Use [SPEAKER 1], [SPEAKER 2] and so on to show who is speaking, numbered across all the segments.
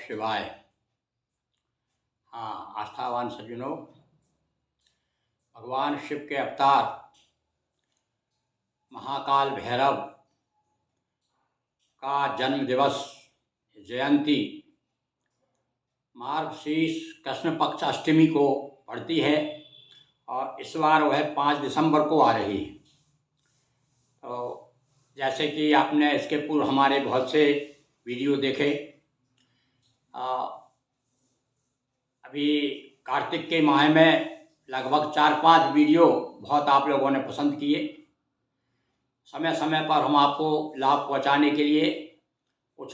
[SPEAKER 1] शिवाय। हाँ, आस्थावान सज्जनों, भगवान शिव के अवतार महाकाल भैरव का जन्म दिवस जयंती मार्गशीर्ष कृष्ण पक्ष अष्टमी को पड़ती है और इस बार वह 5 दिसंबर को आ रही है। तो जैसे कि आपने इसके पूर्व हमारे बहुत से वीडियो देखे, अभी कार्तिक के माह में लगभग 4-5 वीडियो बहुत आप लोगों ने पसंद किए। समय समय पर हम आपको लाभ पहुंचाने के लिए कुछ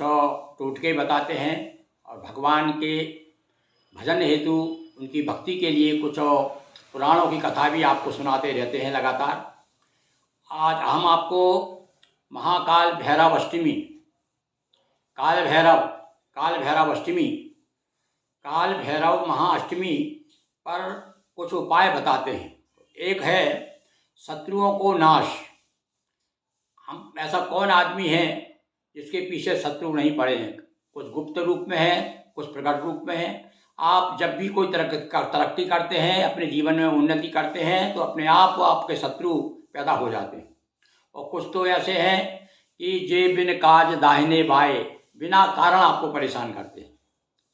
[SPEAKER 1] टोटके बताते हैं और भगवान के भजन हेतु उनकी भक्ति के लिए कुछ पुराणों की कथा भी आपको सुनाते रहते हैं लगातार। आज हम आपको महाकाल भैरव अष्टमी, काल भैरव महाअष्टमी पर कुछ उपाय बताते हैं। एक है शत्रुओं को नाश। हम ऐसा कौन आदमी है जिसके पीछे शत्रु नहीं पड़े हैं? कुछ गुप्त रूप में है, कुछ प्रकट रूप में है। आप जब भी कोई तरक्की करते हैं, अपने जीवन में उन्नति करते हैं, तो अपने आप आपके शत्रु पैदा हो जाते हैं। और कुछ तो ऐसे हैं कि जे बिन काज दाहिने बाए, बिना कारण आपको परेशान करते हैं।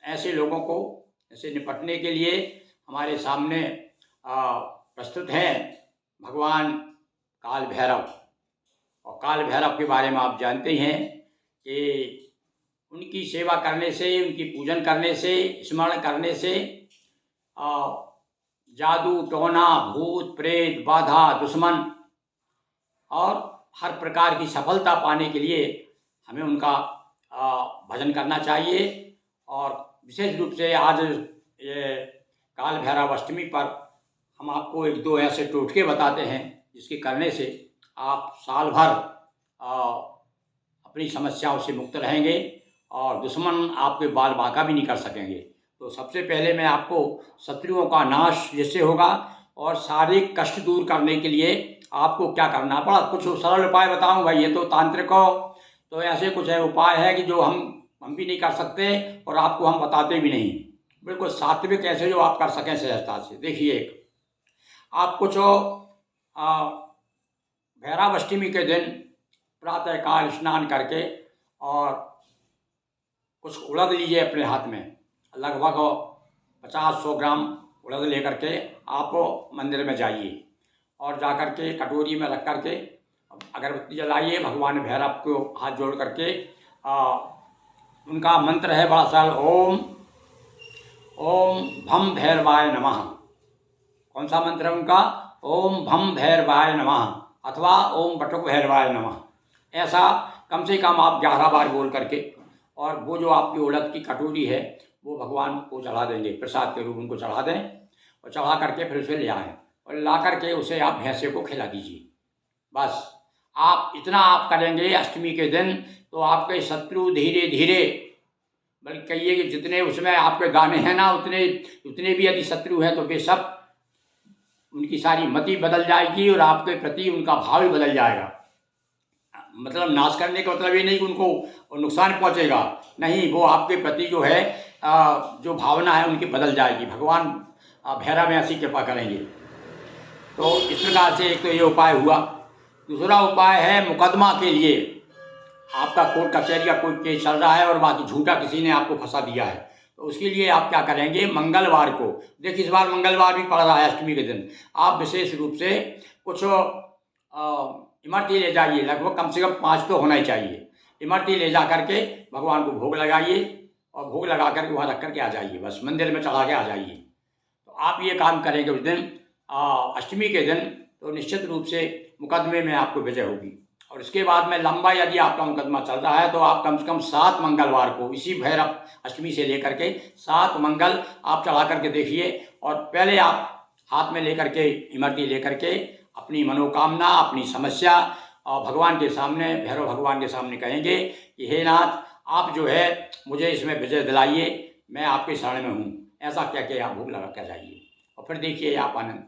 [SPEAKER 1] ऐसे लोगों को ऐसे निपटने के लिए हमारे सामने प्रस्तुत हैं भगवान काल भैरव। और काल भैरव के बारे में आप जानते हैं कि उनकी सेवा करने से, उनकी पूजन करने से, स्मरण करने से जादू टोना, भूत प्रेत, बाधा, दुश्मन और हर प्रकार की सफलता पाने के लिए हमें उनका भजन करना चाहिए। और विशेष रूप से आज ये काल भैरव अष्टमी पर हम आपको 1-2 ऐसे टोटके बताते हैं जिसके करने से आप साल भर अपनी समस्याओं से मुक्त रहेंगे और दुश्मन आपके बाल बांका भी नहीं कर सकेंगे। तो सबसे पहले मैं आपको शत्रुओं का नाश जिससे होगा और शारीरिक कष्ट दूर करने के लिए आपको क्या करना पड़ा, कुछ सरल उपाय बताऊं। भाई ये तो तांत्रिक हो, तो ऐसे कुछ है उपाय है कि जो हम भी नहीं कर सकते और आपको हम बताते भी नहीं। बिल्कुल सात्विक ऐसे जो आप कर सकें सहजता से। देखिए, आप कुछ भैरव अष्टमी के दिन प्रातःकाल स्नान करके और कुछ उड़द लीजिए अपने हाथ में, लगभग 50-100 ग्राम उड़द लेकर के आप मंदिर में जाइए और जाकर के कटोरी में रख करके अगरबत्ती जलाइए। भगवान भैरव को हाथ जोड़ करके उनका मंत्र है बड़ा सरल, ओम भम भैरवाय नमः। कौन सा मंत्र है उनका? ओम भम भैरवाय नमः अथवा ओम बटुक भैरवाय नमः। ऐसा कम से कम आप 11 बार बोल करके, और वो जो आपकी उड़द की कटोरी है वो भगवान को चढ़ा देंगे, प्रसाद के रूप उनको चढ़ा दें और चढ़ा करके फिर उसे ले आएँ और ला करके उसे आप भैंसे को खिला दीजिए। बस आप इतना आप करेंगे अष्टमी के दिन, तो आपके शत्रु धीरे धीरे, बल्कि कहिए कि जितने उसमें आपके दाने हैं ना, उतने भी यदि शत्रु हैं तो वे सब, उनकी सारी मति बदल जाएगी और आपके प्रति उनका भाव भी बदल जाएगा। मतलब नाश करने का मतलब ये नहीं कि उनको नुकसान पहुंचेगा, नहीं, वो आपके प्रति जो है जो भावना है उनकी बदल जाएगी। भगवान भैरव में ऐसी कृपा करेंगे। तो इस प्रकार से एक तो ये उपाय हुआ। दूसरा उपाय है मुकदमा के लिए। आपका कोर्ट कचहरी का कोई केस चल रहा है और बाकी झूठा किसी ने आपको फंसा दिया है, तो उसके लिए आप क्या करेंगे, मंगलवार को, देखिए इस बार मंगलवार भी पड़ रहा है अष्टमी के दिन, आप विशेष रूप से कुछ इमरती ले जाइए, लगभग कम से कम 5 तो होना ही चाहिए। इमरती ले जा करके भगवान को भोग लगाइए और भोग लगा करके वहाँ रख करके आ जाइए, बस मंदिर में चढ़ा के आ जाइए। तो आप ये काम करेंगे उस दिन अष्टमी के दिन, तो निश्चित रूप से मुकदमे में आपको विजय होगी। और इसके बाद में लंबा यदि आपका मुकदमा चल रहा है तो आप कम से कम 7 मंगलवार को, इसी भैरव अष्टमी से लेकर के 7 मंगल आप चढ़ा करके देखिए। और पहले आप हाथ में लेकर के, इमरती लेकर के अपनी मनोकामना, अपनी समस्या और भगवान के सामने, भैरव भगवान के सामने कहेंगे कि हे नाथ, आप जो है मुझे इसमें विजय दिलाइए, मैं आपके शरण में हूँ। ऐसा कह के आप भोग लगा के जाइए और फिर देखिए आप आनंद।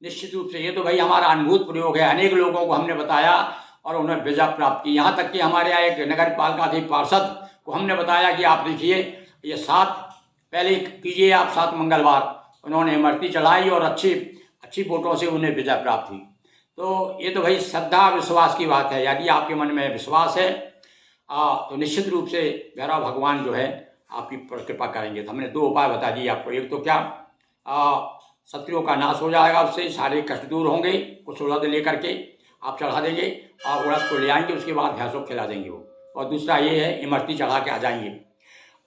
[SPEAKER 1] निश्चित रूप से ये तो भाई हमारा अनुभूत प्रयोग है, अनेक लोगों को हमने बताया और उन्हें विजय प्राप्त की। यहाँ तक कि हमारे यहाँ एक नगर पालिका थे पार्षद को हमने बताया कि आप देखिए ये 7 पहले कीजिए आप, 7 मंगलवार उन्होंने इमरती चढ़ाई और अच्छी वोटों से उन्हें विजय प्राप्त हुई। तो ये तो भाई श्रद्धा विश्वास की बात है। यदि आपके मन में विश्वास है तो निश्चित रूप से भैरव भगवान जो है आपकी कृपा करेंगे। तो हमने 2 उपाय बता दिए आपको। एक तो क्या, शत्रुओं का नाश हो जाएगा, उससे सारे कष्ट दूर होंगे। कुछ उड़द लेकर के आप चढ़ा देंगे और उड़द को ले आएंगे, उसके बाद भैंसों को खिला देंगे वो। और दूसरा ये है, इमरती चढ़ा के आ जाएंगे।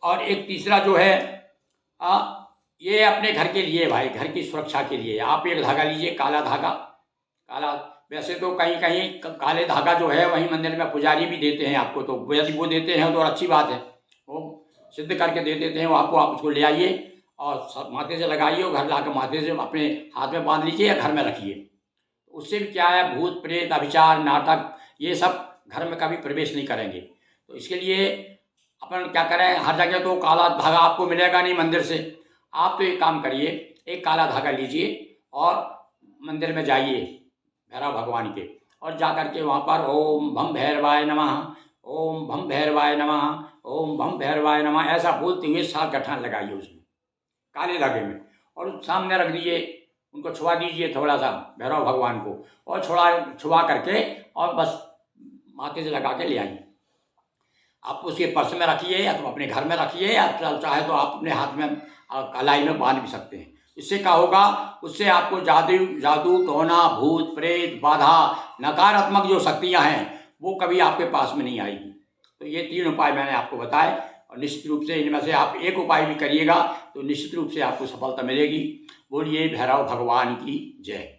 [SPEAKER 1] और एक तीसरा जो है, ये अपने घर के लिए भाई, घर की सुरक्षा के लिए आप एक धागा लीजिए, काला धागा। काला वैसे तो कहीं कहीं काले धागा जो है वहीं मंदिर में पुजारी भी देते हैं आपको, तो यदि वो देते हैं तो अच्छी बात है, वो सिद्ध करके दे देते हैं वो आपको। आप उसको ले आइए और माथे से लगाइए और घर लाकर माथे से अपने हाथ में बांध लीजिए या घर में रखिए। उससे भी क्या है, भूत प्रेत अभिचार नाटक ये सब घर में कभी प्रवेश नहीं करेंगे। तो इसके लिए अपन क्या करें, हर जगह तो काला धागा आपको मिलेगा नहीं मंदिर से। आप तो एक काम करिए, एक काला धागा लीजिए और मंदिर में जाइए भैरव भगवान के, और जा कर के वहाँ पर ओम भम भैरवाय नमः, ओम भम भैरवाय नमः, ओम भम भैरवाय नमः ऐसा बोलते हुए 7 गठान लगाइए उसमें काले धागे में, और सामने रख दीजिए। उनको छुआ दीजिए थोड़ा सा भैरव भगवान को, और छुआ करके और बस माथे से लगा के ले आइए। आप उसके पर्स में रखिए या तो अपने घर में रखिए, या चाहे तो आप अपने हाथ में कलाई में बांध भी सकते हैं। इससे क्या होगा, उससे आपको जादू टोना भूत प्रेत बाधा नकारात्मक जो शक्तियां हैं वो कभी आपके पास में नहीं आएगी। तो ये 3 उपाय मैंने आपको बताए, और निश्चित रूप से इनमें से आप एक उपाय भी करिएगा तो निश्चित रूप से आपको सफलता मिलेगी। बोलिए भैरव भगवान की जय।